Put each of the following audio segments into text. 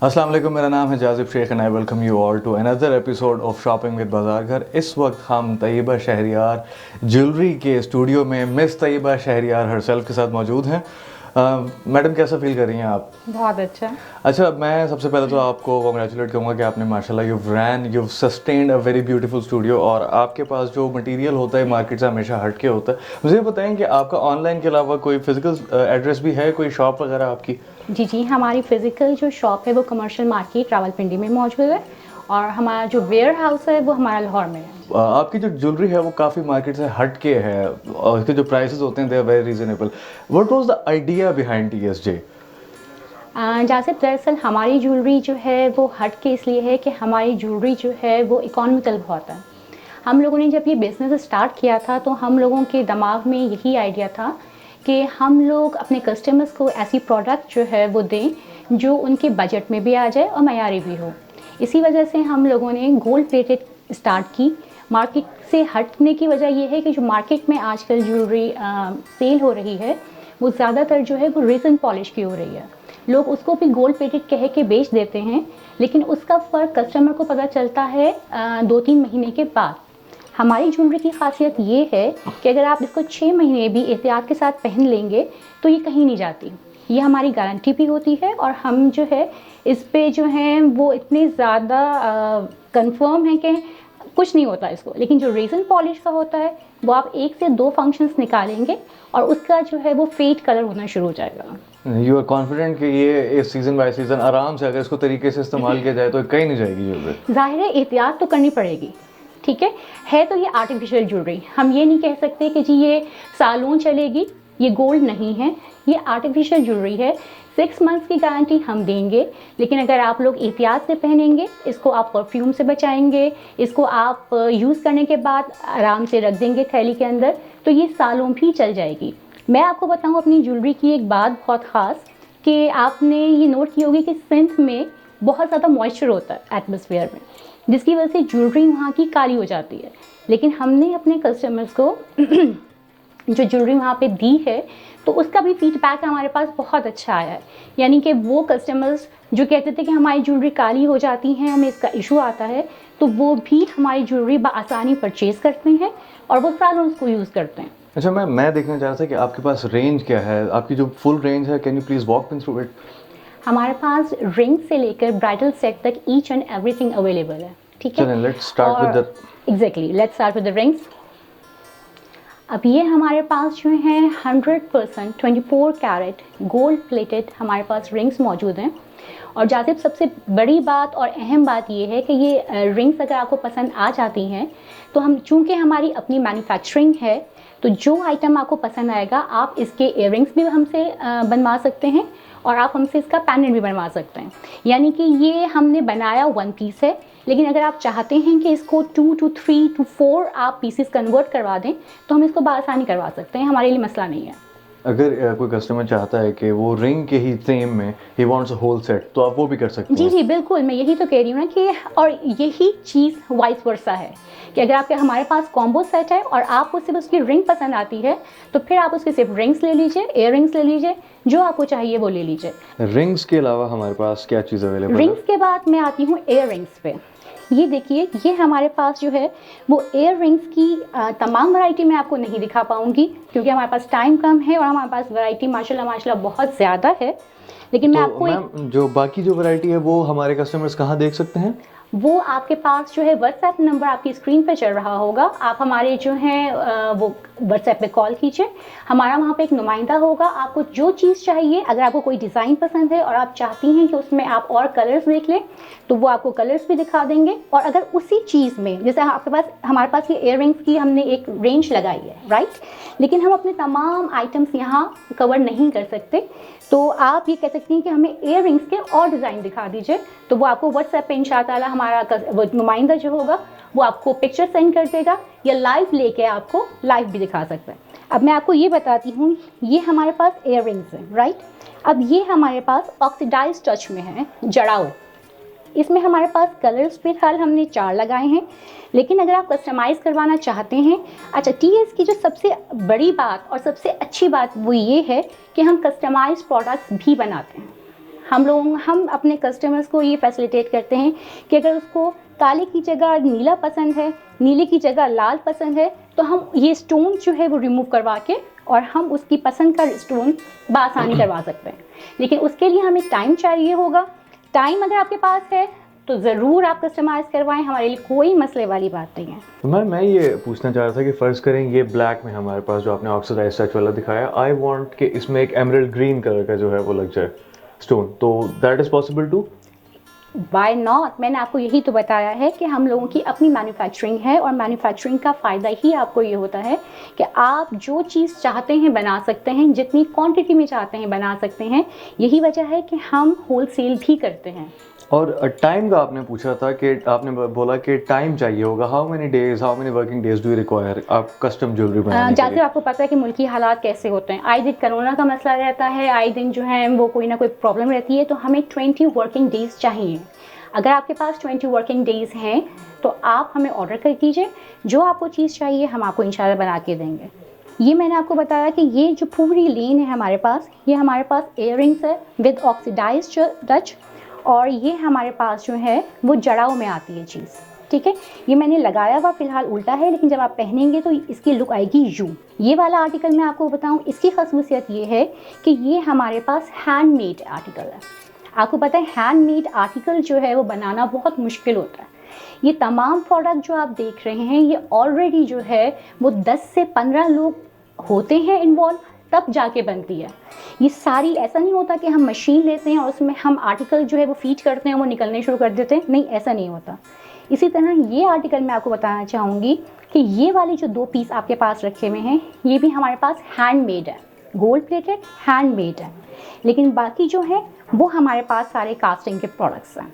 अस्सलाम वालेकुम, मेरा नाम है Jazib Sheikh and I welcome you all to another episode of shopping with Bazaar Ghar. इस वक्त हम तैयबा शहरियार ज्वेलरी के स्टूडियो में मिस तैयबा शहरियार हरसेल्फ के साथ मौजूद हैं। मैडम, कैसा फील कर रही हैं आप? बहुत अच्छा। अच्छा, मैं सबसे पहले तो आपको कॉन्ग्रेचुलेट करूँगा कि आपने माशाल्लाह you sustained a very beautiful studio, और आपके पास जो मटेरियल होता है मार्केट से हमेशा हट के होता है। मुझे बताएं कि आपका ऑनलाइन के अलावा कोई फिजिकल एड्रेस भी है, कोई शॉप वगैरह आपकी? जी, हमारी फिज़िकल जो शॉप है वो कमर्शियल मार्केट रावलपिंडी में मौजूद है, और हमारा जो वेयर हाउस है वो हमारा लाहौर में है। आपकी जो ज्वेलरी है वो काफ़ी मार्केट से हट के है और इसके जो प्राइसेस होते हैं they are very reasonable. What was the idea behind TSJ? जैसे दरअसल हमारी ज्वेलरी जो है वो हट के इसलिए है कि हमारी ज्वेलरी जो है वो इकोनॉमिकल बहुत है। हम लोगों ने जब ये बिज़नेस स्टार्ट किया था तो हम लोगों के दिमाग में यही आइडिया था कि हम लोग अपने कस्टमर्स को ऐसी प्रोडक्ट जो है वो दें जो उनके बजट में भी आ जाए और मयारी भी हो। इसी वजह से हम लोगों ने गोल्ड प्लेटेड स्टार्ट की। मार्केट से हटने की वजह यह है कि जो मार्केट में आजकल ज्वेलरी सेल हो रही है वो ज़्यादातर जो है वो रेज़न पॉलिश की हो रही है। लोग उसको भी गोल्ड प्लेटेड कह के बेच देते हैं, लेकिन उसका फ़र्क कस्टमर को पता चलता है 2-3 महीने के बाद। हमारी ज्वेलरी की खासियत ये है कि अगर आप इसको 6 महीने भी एहतियात के साथ पहन लेंगे तो ये कहीं नहीं जाती। ये हमारी गारंटी भी होती है, और हम जो है इस पे जो हैं वो इतने ज़्यादा कंफर्म है कि कुछ नहीं होता इसको। लेकिन जो रेज़न पॉलिश का होता है वो आप 1 से 2 फंक्शंस निकालेंगे और उसका जो है वो फेड कलर होना शुरू हो जाएगा। यू आर कॉन्फिडेंट कि ये इस सीजन बाय सीजन आराम से अगर इसको तरीके से इस्तेमाल किया जाए तो कहीं नहीं जाएगी ज्वेलरी? ज़ाहिर है एहतियात तो करनी पड़ेगी, ठीक है तो ये आर्टिफिशियल ज्वेलरी, हम ये नहीं कह सकते कि जी ये सालों चलेगी। ये गोल्ड नहीं है, ये आर्टिफिशियल ज्वेलरी है। 6 मंथ्स की गारंटी हम देंगे, लेकिन अगर आप लोग एहतियात से पहनेंगे, इसको आप परफ्यूम से बचाएंगे, इसको आप यूज़ करने के बाद आराम से रख देंगे थैली के अंदर, तो ये सालों भी चल जाएगी। मैं आपको बताऊँ अपनी ज्वेलरी की एक बात बहुत ख़ास, कि आपने ये नोट की होगी कि सिंध में बहुत ज़्यादा मॉइस्चर होता है एटमॉस्फेयर में, जिसकी वजह से ज्वेलरी वहाँ की काली हो जाती है। लेकिन हमने अपने कस्टमर्स को जो ज्वेलरी वहाँ पे दी है तो उसका भी फीडबैक हमारे पास बहुत अच्छा आया है। यानी कि वो कस्टमर्स जो कहते थे कि हमारी ज्वेलरी काली हो जाती है, हमें इसका इशू आता है, तो वो भी हमारी ज्वेलरी बआसानी परचेज़ करते हैं और वो सालों उसको यूज़ करते हैं। अच्छा, मैं देखना चाह रहा था कि आपके पास रेंज क्या है, आपकी जो फुल रेंज है, can you please walk me through it? हमारे पास रिंग से लेकर ब्राइडल सेट तक ईच एंड एवरीथिंग अवेलेबल है, ठीक है? चलें, let's start with the exactly, let's start with the rings. अब ये हमारे पास जो है 100% 24 कैरेट गोल्ड प्लेटेड हमारे पास रिंग्स मौजूद हैं। और जासिब, सबसे बड़ी बात और अहम बात ये है कि ये रिंग्स अगर आपको पसंद आ जाती हैं तो हम, चूँकि हमारी अपनी मैन्युफैक्चरिंग है, तो जो आइटम आपको पसंद आएगा आप इसके इयररिंग्स भी हमसे बनवा सकते हैं और आप हमसे इसका पैंडेंट भी बनवा सकते हैं। यानी कि ये हमने बनाया 1 पीस है, लेकिन अगर आप चाहते हैं कि इसको 2 to 3 to 4 आप पीसेस कन्वर्ट करवा दें तो हम इसको बआसानी करवा सकते हैं, हमारे लिए मसला नहीं है। अगर कोई कस्टमर चाहता है कि वो रिंग के ही सेम में ही वांट्स अ होल सेट, तो आप वो भी कर सकते हैं? जी बिल्कुल, मैं यही तो कह रही हूँ ना कि, और यही चीज़ वाइस वर्सा है कि अगर आपके हमारे पास कॉम्बो सेट है और आपको सिर्फ उसकी रिंग पसंद आती है तो फिर आप उसके सिर्फ रिंग्स ले लीजिए, इयर रिंग्स ले लीजिए, जो आपको चाहिए वो ले लीजिए। रिंग्स के अलावा हमारे पास क्या चीज़ अवेलेबल है? रिंग्स के बाद मैं आती हूँ इयर रिंग्स पे। ये देखिए, ये हमारे पास जो है वो इयर रिंग्स की तमाम वैरायटी मैं आपको नहीं दिखा पाऊँगी क्योंकि हमारे पास टाइम कम है और हमारे पास वैरायटी माशाल्लाह बहुत ज़्यादा है। लेकिन मैं आपको मैम, जो बाकी जो वैरायटी है वो हमारे कस्टमर्स कहाँ देख सकते हैं? वो आपके पास जो है व्हाट्सएप नंबर आपकी स्क्रीन पे चल रहा होगा, आप हमारे जो हैं वो व्हाट्सएप पे कॉल कीजिए, हमारा वहाँ पे एक नुमाइंदा होगा। आपको जो चीज़ चाहिए, अगर आपको कोई डिज़ाइन पसंद है और आप चाहती हैं कि उसमें आप और कलर्स देख लें तो वो आपको कलर्स भी दिखा देंगे। और अगर उसी चीज़ में, जैसे आपके पास, हमारे पास ये इयर रिंग्स की हमने एक रेंज लगाई है, राइट, लेकिन हम अपने तमाम आइटम्स यहाँ कवर नहीं कर सकते, तो आप ये कह सकती हैं कि हमें इयर रिंग्स के और डिज़ाइन दिखा दीजिए, तो वो आपको व्हाट्सएप पे इंशाअल्लाह हमारा वो नुमाइंदा जो होगा वो आपको पिक्चर सेंड कर देगा या लाइव लेके आपको लाइव भी दिखा सकता है। अब मैं आपको ये बताती हूँ, ये हमारे पास इयर रिंग्स हैं, राइट। अब ये हमारे पास ऑक्सीडाइज टच में है, जड़ाओ। इसमें हमारे पास कलर्स फिलहाल हमने 4 लगाए हैं, लेकिन अगर आप कस्टमाइज़ करवाना चाहते हैं, अच्छा, टीएस की जो सबसे बड़ी बात और सबसे अच्छी बात वो ये है कि हम कस्टमाइज्ड प्रोडक्ट्स भी बनाते हैं। हम अपने कस्टमर्स को ये फैसिलिटेट करते हैं कि अगर उसको काले की जगह नीला पसंद है, नीले की जगह लाल पसंद है, तो हम ये स्टोन जो है वो रिमूव करवा के और हम उसकी पसंद का स्टोन बआसानी करवा सकते हैं। लेकिन उसके लिए हमें टाइम चाहिए होगा। टाइम अगर आपके पास है तो ज़रूर आप कस्टमाइज़ करवाएं, हमारे लिए कोई मसले वाली बात नहीं है। तो मैं ये पूछना चाह रहा था कि फ़र्ज़ करें ये ब्लैक में हमारे पास जो आपने ऑक्सीडाइज टच वाला दिखाया, आई वांट कि इसमें एक एमरल्ड ग्रीन कलर का जो है वो लग जाए स्टोन, तो that is possible too? Why not, मैंने आपको यही तो बताया है कि हम लोगों की अपनी मैन्युफैक्चरिंग है और मैन्युफैक्चरिंग का फ़ायदा ही आपको ये होता है कि आप जो चीज़ चाहते हैं बना सकते हैं, जितनी क्वांटिटी में चाहते हैं बना सकते हैं। यही वजह है कि हम होलसेल भी करते हैं। और टाइम का आपने पूछा था कि आपने बोला कि टाइम चाहिए होगा, how many days, how many working days do you require आप कस्टम ज्वेलरी बनाने के जैसे लिए? आपको पता है कि मुल्की हालात कैसे होते हैं, आए दिन कोरोना का मसला रहता है, आए दिन जो है वो कोई ना कोई प्रॉब्लम रहती है, तो हमें 20 वर्किंग डेज़ चाहिए। अगर आपके पास 20 वर्किंग डेज़ हैं तो आप हमें ऑर्डर कर दीजिए, जो आपको चीज़ चाहिए हम आपको इंशाल्लाह बना के देंगे। ये मैंने आपको बताया कि ये जो पूरी लेन है हमारे पास, ये हमारे पास इयररिंग्स है विद ऑक्सीडाइज्ड टच, और ये हमारे पास जो है वो जड़ाऊ में आती है चीज़। ठीक है, ये मैंने लगाया हुआ फ़िलहाल उल्टा है, लेकिन जब आप पहनेंगे तो इसकी लुक आएगी यूँ। ये वाला आर्टिकल मैं आपको बताऊं, इसकी खासियत ये है कि ये हमारे पास हैंडमेड आर्टिकल है। आपको पता है हैंडमेड आर्टिकल जो है वो बनाना बहुत मुश्किल होता है। ये तमाम प्रोडक्ट जो आप देख रहे हैं ये ऑलरेडी जो है वो 10 से 15 लोग होते हैं इन्वॉल्व, तब जाके बनती है। ये सारी ऐसा नहीं होता कि हम मशीन लेते हैं और उसमें हम आर्टिकल जो है वो फीड करते हैं, वो निकलने शुरू कर देते हैं, नहीं ऐसा नहीं होता। इसी तरह ये आर्टिकल मैं आपको बताना चाहूँगी कि ये वाले जो 2 पीस आपके पास रखे हुए हैं ये भी हमारे पास हैंडमेड है, गोल्ड प्लेटेड हैंडमेड है। लेकिन बाकी जो है वो हमारे पास सारे कास्टिंग के प्रोडक्ट्स हैं,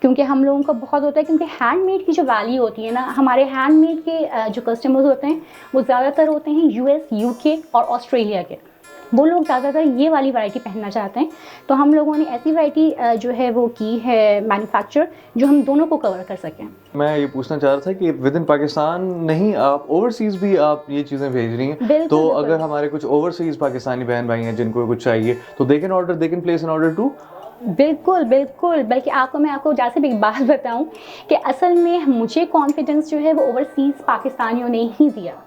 क्योंकि हम लोगों का बहुत होता है, क्योंकि हैंडमेड की जो वैल्यू होती है ना, हमारे हैंडमेड के जो कस्टमर्स होते हैं वो ज़्यादातर होते हैं यूएस, यूके और ऑस्ट्रेलिया के। वो लोग ज़्यादातर ये वाली वैरायटी पहनना चाहते हैं, तो हम लोगों ने ऐसी वैरायटी जो है वो की है मैन्युफैक्चर जो हम दोनों को कवर कर सकें। मैं ये पूछना चाह रहा था कि विद इन पाकिस्तान नहीं, आप ओवरसीज़ भी आप ये चीज़ें भेज रही हैं, बिल्कुल, तो बिल्कुल। अगर हमारे कुछ ओवरसीज़ पाकिस्तानी बहन भाई हैं जिनको कुछ चाहिए तो they can place an order too? बिल्कुल बिल्कुल, बल्कि मैं आपको जैसे भी एक बात बताऊं कि असल में मुझे कॉन्फिडेंस जो है वो ओवरसीज़ पाकिस्तानियों ने ही दिया।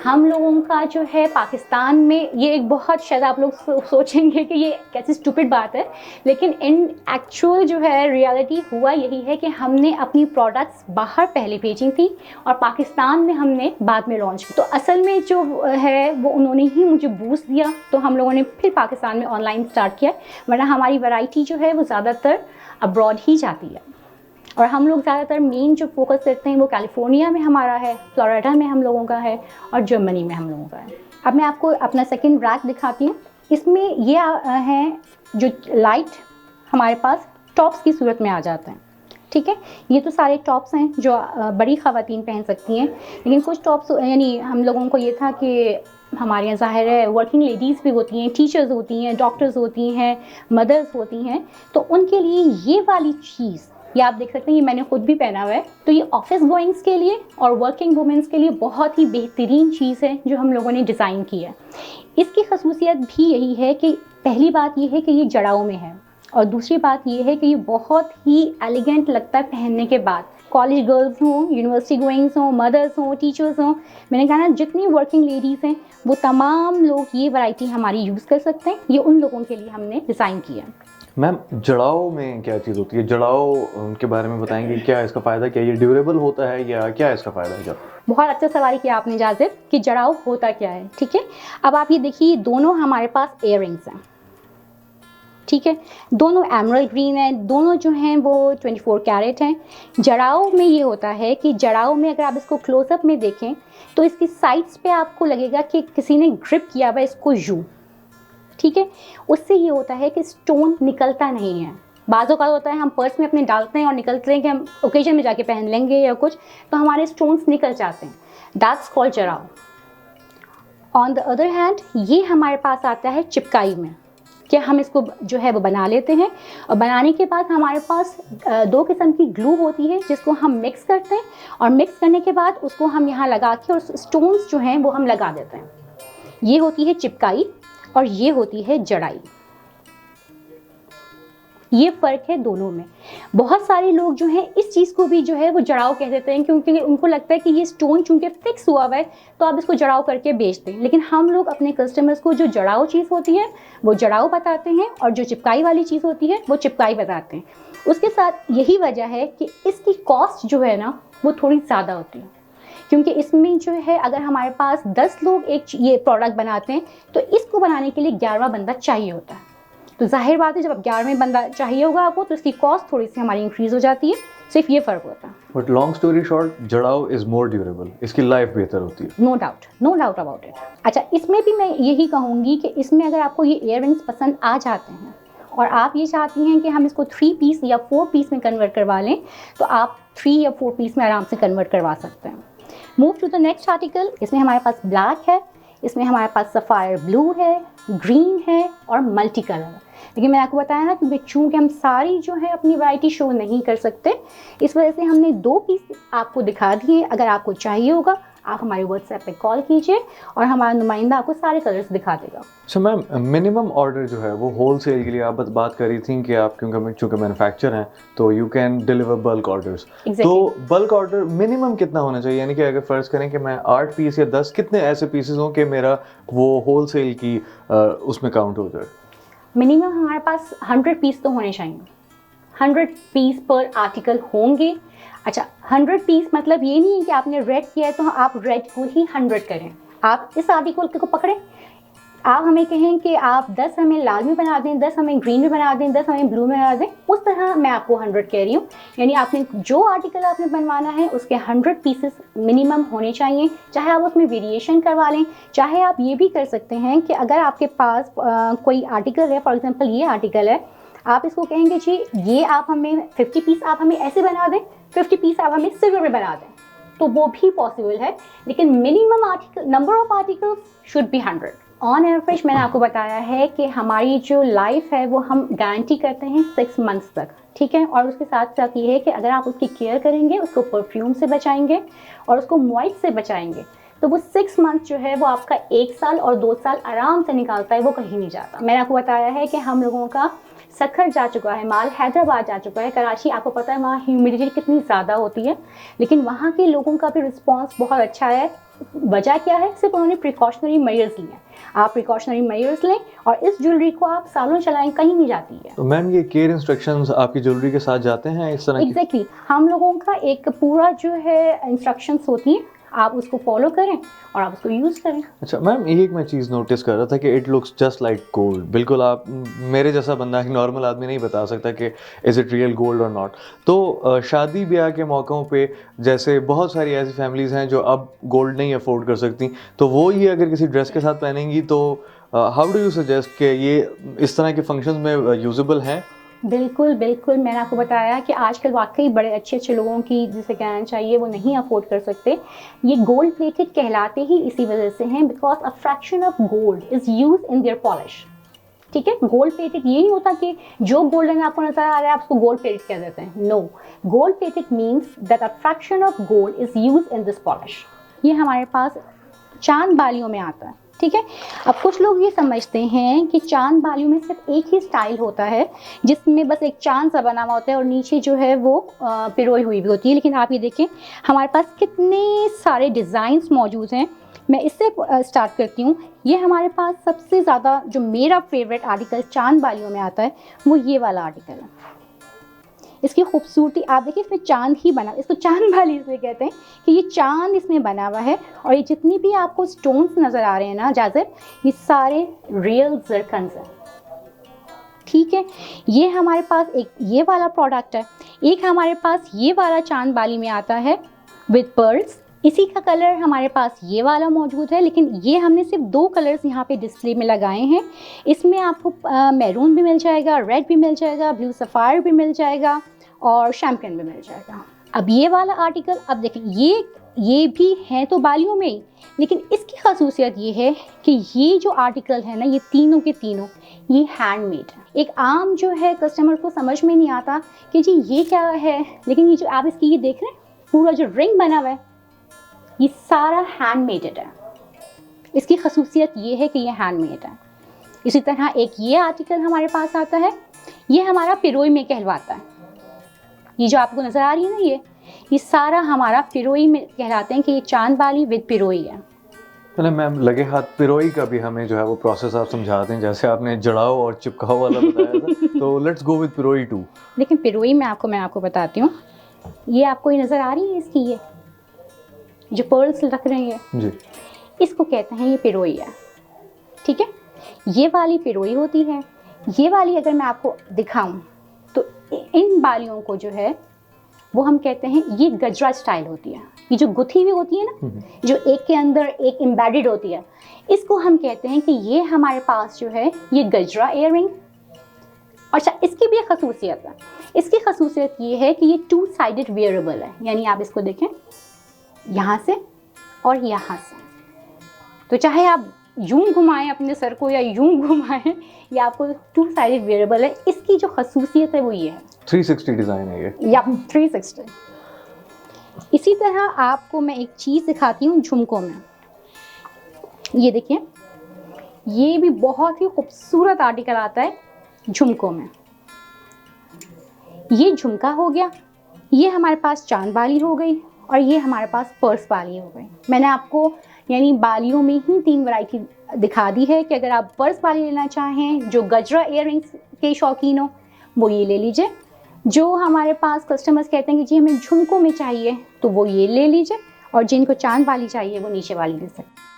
हम लोगों का जो है पाकिस्तान में ये एक बहुत, शायद आप लोग सोचेंगे कि ये कैसी स्टूपिड बात है, लेकिन इन एक्चुअल जो है रियलिटी हुआ यही है कि हमने अपनी प्रोडक्ट्स बाहर पहले भेजी थी और पाकिस्तान में हमने बाद में लॉन्च की। तो असल में जो है वो उन्होंने ही मुझे बूस्ट दिया, तो हम लोगों ने फिर पाकिस्तान में ऑनलाइन स्टार्ट किया, वरना हमारी वैरायटी जो है वो ज़्यादातर अब्रॉड ही जाती है। और हम लोग ज़्यादातर मेन जो फोकस करते हैं वो कैलिफोर्निया में हमारा है, फ्लोरिडा में हम लोगों का है और जर्मनी में हम लोगों का है। अब मैं आपको अपना सेकंड रैक दिखाती हूँ। इसमें ये हैं जो लाइट हमारे पास टॉप्स की सूरत में आ जाते हैं। ठीक है, ये तो सारे टॉप्स हैं जो बड़ी ख़वातीन पहन सकती हैं, लेकिन कुछ टॉप्स यानी हम लोगों को ये था कि हमारे यहाँ ज़ाहिर है वर्किंग लेडीज़ भी होती हैं, टीचर्स होती हैं, डॉक्टर्स होती हैं, मदर्स होती हैं, तो उनके लिए ये वाली चीज़ ये आप देख सकते हैं, ये मैंने खुद भी पहना हुआ है। तो ये ऑफिस गोइंग्स के लिए और वर्किंग वुमेंस के लिए बहुत ही बेहतरीन चीज़ है जो हम लोगों ने डिज़ाइन की है। इसकी खसूसियत भी यही है कि पहली बात ये है कि ये जड़ाऊ में है, और दूसरी बात ये है कि ये बहुत ही एलिगेंट लगता है पहनने के बाद। कॉलेज गर्ल्स हों, यूनिवर्सिटी गोइंग्स हों, मदर्स हों, टीचर्स हों, मैंने कहा ना जितनी वर्किंग लेडीज़ हैं वो तमाम लोग ये वैरायटी हमारी यूज़ कर सकते हैं। ये उन लोगों के लिए हमने डिज़ाइन किया है। मैम, जड़ाऊ में क्या चीज़ होती है? जड़ाऊ उनके बारे में बताएंगे, क्या इसका फ़ायदा, क्या ये ड्यूरेबल होता है या क्या इसका फ़ायदा है? बहुत अच्छा सवाल किया आपने जाज़िब कि जड़ाऊ होता क्या है। ठीक है, अब आप ये देखिए दोनों हमारे पास इयररिंग्स हैं। ठीक है, दोनों एमरल्ड ग्रीन है, दोनों जो हैं वो 24 कैरेट हैं। जड़ाऊ में ये होता है कि जड़ाऊ में अगर आप इसको क्लोजअप में देखें तो इसकी साइड्स पे आपको लगेगा कि किसी ने ग्रिप किया हुआ इसको यूँ। ठीक है, उससे ये होता है कि स्टोन निकलता नहीं है। बाज़ों का होता है हम पर्स में अपने डालते हैं और निकलते हैं कि हम ओकेजन में जाके पहन लेंगे या कुछ, तो हमारे स्टोन्स निकल जाते हैं। दैट्स कॉल्ड जड़ाऊ। ऑन द अदर हैंड ये हमारे पास आता है चिपकाई में, कि हम इसको जो है वो बना लेते हैं, और बनाने के बाद हमारे पास 2 किस्म की ग्लू होती है जिसको हम मिक्स करते हैं, और मिक्स करने के बाद उसको हम यहाँ लगा के और स्टोन्स जो हैं वो हम लगा देते हैं। ये होती है चिपकाई और ये होती है जड़ाई। ये फ़र्क है दोनों में। बहुत सारे लोग जो हैं इस चीज़ को भी जो है वो जड़ाव कह देते हैं, क्योंकि उनको लगता है कि ये स्टोन चूंकि फिक्स हुआ हुआ है तो आप इसको जड़ाव करके बेच दें। लेकिन हम लोग अपने कस्टमर्स को जो जड़ाव चीज़ होती है वो जड़ाव बताते हैं, और जो चिपकाई वाली चीज़ होती है वो चिपकाई बताते हैं। उसके साथ यही वजह है कि इसकी कॉस्ट जो है ना वो थोड़ी ज़्यादा होती है, क्योंकि इसमें जो है अगर हमारे पास 10 लोग एक ये प्रोडक्ट बनाते हैं तो इसको बनाने के लिए 11वां बंदा चाहिए होता है। तो जाहिर बात है जब 11वें बंदा चाहिए होगा आपको तो इसकी कॉस्ट थोड़ी सी हमारी इंक्रीज़ हो जाती है। सिर्फ ये फ़र्क होता है। बट लॉन्ग स्टोरी शॉर्ट, जड़ाव इज़ मोर ड्यूरेबल, इसकी लाइफ बेहतर होती है। No doubt about it. अच्छा, इसमें भी मैं यही कहूँगी कि इसमें अगर आपको ये इयररिंग्स पसंद आ जाते हैं और आप ये चाहती हैं कि हम इसको 3 पीस या 4 पीस में कन्वर्ट करवा लें, तो आप 3 या 4 पीस में आराम से कन्वर्ट करवा सकते हैं। Move to the next article. इसमें हमारे पास ब्लैक है, इसमें हमारे पास सफ़ायर ब्लू है, ग्रीन है और मल्टी कलर है। लेकिन मैंने आपको बताया ना कि चूँकि हम सारी जो है अपनी वैरायटी शो नहीं कर सकते, इस वजह से हमने 2 पीस आपको दिखा दिए। अगर आपको चाहिए होगा आप हमारे व्हाट्सएप पे कॉल कीजिए और हमारा नुमाइंदा आपको सारे कलर्स दिखा देगा। सो मैम, मिनिमम ऑर्डर जो है वो होल सेल के लिए आप बात कर रही थी कि आप चूँकि मैन्युफैक्चर हैं तो you can deliver bulk orders. तो बल्क ऑर्डर मिनिमम कितना होना चाहिए? यानी कि अगर फ़र्ज़ करें कि मैं 8 पीस या 10, कितने ऐसे पीसेस हों कि मेरा वो होल सेल की उसमें काउंट हो जाए? मिनिमम हमारे पास 100 पीस तो होने चाहिए। 100 पीस पर आर्टिकल होंगे। अच्छा, 100 पीस मतलब ये नहीं है कि आपने रेड किया है तो आप रेड को ही 100 करें। आप इस आर्टिकल को पकड़ें, आप हमें कहें कि आप 10 हमें लाल में बना दें, 10 हमें ग्रीन में बना दें, 10 हमें ब्लू में बना दें, उस तरह मैं आपको 100 कह रही हूँ। यानी आपने जो आर्टिकल आपने बनवाना है उसके 100 पीसेस मिनिमम होने चाहिए। चाहे आप उसमें वेरिएशन करवा लें, चाहे आप ये भी कर सकते हैं कि अगर आपके पास कोई आर्टिकल है, फॉर एग्जाम्पल ये आर्टिकल है, आप इसको कहेंगे जी ये आप हमें 50 पीस आप हमें ऐसे बना दें, 50 पीस आप हमें सिल्वर में बना दें, तो वो भी पॉसिबल है। लेकिन minimum article number of articles should be 100। On average मैंने आपको बताया है कि हमारी जो लाइफ है वो हम गारंटी करते हैं 6 मंथ्स तक, ठीक है। और उसके साथ साथ ये है कि अगर आप उसकी केयर करेंगे, उसको परफ्यूम से बचाएंगे और उसको मॉइस्ट से बचाएंगे, तो वो 6 मंथ जो है वो आपका 1 साल और 2 साल आराम से निकालता है, वो कहीं नहीं जाता। मैंने आपको बताया है कि हम लोगों का सखर जा चुका है माल, हैदराबाद जा चुका है, कराची आपको पता है वहाँ ह्यूमिडिटी कितनी ज़्यादा होती है, लेकिन वहाँ के लोगों का भी रिस्पॉन्स बहुत अच्छा है। वजह क्या है? सिर्फ उन्होंने प्रिकॉशनरी मेजर्स लिए हैं। आप प्रिकॉशनरी मेजर्स लें और इस ज्वेलरी को आप सालों चलाएं, कहीं नहीं जाती है। तो मैम, ये केयर इंस्ट्रक्शंस आपकी ज्वेलरी के साथ जाते हैं इस तरह की? एग्जैक्टली, हम लोगों का एक पूरा जो है इंस्ट्रक्शंस होती हैं, आप उसको फॉलो करें और आप उसको यूज़ करें। अच्छा मैम, एक मैं चीज़ नोटिस कर रहा था कि it looks just like gold. बिल्कुल आप मेरे जैसा बंदा, एक नॉर्मल आदमी नहीं बता सकता कि इज़ इट रियल गोल्ड और नॉट। तो शादी ब्याह के मौक़ों पे जैसे बहुत सारी ऐसी फैमिलीज़ हैं जो अब गोल्ड नहीं अफोर्ड कर सकती, तो वो ये अगर किसी ड्रेस के साथ पहनेंगी तो हाउ डू यू सजेस्ट कि ये इस तरह के फंक्शंस में यूजेबल हैं? बिल्कुल बिल्कुल, मैंने आपको बताया कि आजकल वाकई बड़े अच्छे अच्छे लोगों की जिसे कहना चाहिए वो नहीं अफोर्ड कर सकते। ये गोल्ड प्लेटेड कहलाते ही इसी वजह से हैं, because a fraction of gold is use in their polish. ठीक है, गोल्ड प्लेटेड ये नहीं होता कि जो गोल्डन आपको नजर आ रहा है आप उसको गोल्ड प्लेटेड कह देते हैं। No, gold plated means that a fraction of gold is use in this polish. ये हमारे पास चांद बालियों में आता है, ठीक है। अब कुछ लोग ये समझते हैं कि चांद बालियों में सिर्फ एक ही स्टाइल होता है जिसमें बस एक चांद सा बना हुआ होता है और नीचे जो है वो पिरोई हुई भी होती है, लेकिन आप ये देखें हमारे पास कितने सारे डिज़ाइंस मौजूद हैं। मैं इससे स्टार्ट करती हूँ। ये हमारे पास सबसे ज़्यादा जो मेरा फेवरेट आर्टिकल चांद बालियों में आता है वो ये वाला आर्टिकल है। इसकी खूबसूरती आप देखिए, इसमें चांद ही बना, इसको चांद बाली इसलिए कहते हैं कि ये चांद इसमें बना हुआ है। और ये जितनी भी आपको स्टोन्स नज़र आ रहे हैं ना जाज़िर, ये सारे रियल ज़रकन्स हैं, ठीक है। ये हमारे पास एक ये वाला प्रोडक्ट है, एक हमारे पास ये वाला चांद बाली में आता है विद पर्ल्स। इसी का कलर हमारे पास ये वाला मौजूद है, लेकिन ये हमने सिर्फ 2 कलर्स यहाँ पे डिस्प्ले में लगाए हैं। इसमें आपको मैरून भी मिल जाएगा, रेड भी मिल जाएगा, ब्लू सफ़ायर भी मिल जाएगा और शैम्पेन भी मिल जाएगा। अब ये वाला आर्टिकल, अब देखिए ये भी है तो बालियों में ही, लेकिन इसकी खासियत ये है कि ये जो आर्टिकल है ना, ये तीनों के तीनों ये हैंडमेड है। एक आम जो है कस्टमर को समझ में नहीं आता कि जी ये क्या है, लेकिन ये जो आप इसकी ये देख रहे हैं पूरा जो रिंग बना हुआ है ये सारा हैंडमेडेड है। इसकी खसूसियत ये है कि ये हैंडमेड है। इसी तरह एक ये आर्टिकल हमारे पास आता है, ये हमारा पिरोई में कहलवाता है। ये जो आपको नज़र आ रही है ना, ये सारा हमारा पिरोई में कहलाते हैं कि ये चांद बाली विद पिरोई है। चले मैम, लगे हाथ पिरोई का भी हमें जो है वो प्रोसेस आप समझाते हैं, जैसे आपने जड़ाओ और चिपकाओ वाला बताया था। तो लेट्स गो विद पिरोई टू। लेकिन पिरोई में मैं आपको बताती हूँ, ये आपको ये नज़र आ रही है इसकी, ये जो पर्ल्स रख रहे हैं जी, इसको कहते हैं ये पिरोई है, ठीक है। ये वाली पिरोई होती है। ये वाली अगर मैं आपको दिखाऊं तो इन बालियों को जो है वो हम कहते हैं ये गजरा स्टाइल होती है। ये जो गुथी हुई होती है ना, जो एक के अंदर एक एम्बेडेड होती है, इसको हम कहते हैं कि ये हमारे पास जो है ये गजरा इयररिंग। अच्छा, इसकी भी एक खसूसियत है। इसकी खसूसियत ये है कि ये 2 साइडेड वेयरेबल है, यानी आप इसको देखें यहाँ से और यहाँ से, तो चाहे आप यूं घुमाएं अपने सर को या यूं घुमाएं, ये आपको 2 साइडेड वेयरेबल है। इसकी जो खसूसियत है वो ये है 360 डिज़ाइन है ये। या 360। इसी तरह आपको मैं एक चीज़ दिखाती हूँ झुमकों में। ये देखिए, ये भी बहुत ही खूबसूरत आर्टिकल आता है झुमकों में। ये झुमका हो गया, ये हमारे पास चांद बाली हो गई, और ये हमारे पास पर्स बाली हो गई। मैंने आपको यानी बालियों में ही 3 वैरायटी दिखा दी है कि अगर आप पर्स बाली लेना चाहें, जो गजरा इयररिंग्स के शौकीन हो वो ये ले लीजिए। जो हमारे पास कस्टमर्स कहते हैं कि जी हमें झुमकों में चाहिए, तो वो ये ले लीजिए, और जिनको चांद वाली चाहिए वो नीचे वाली ले सकते हैं।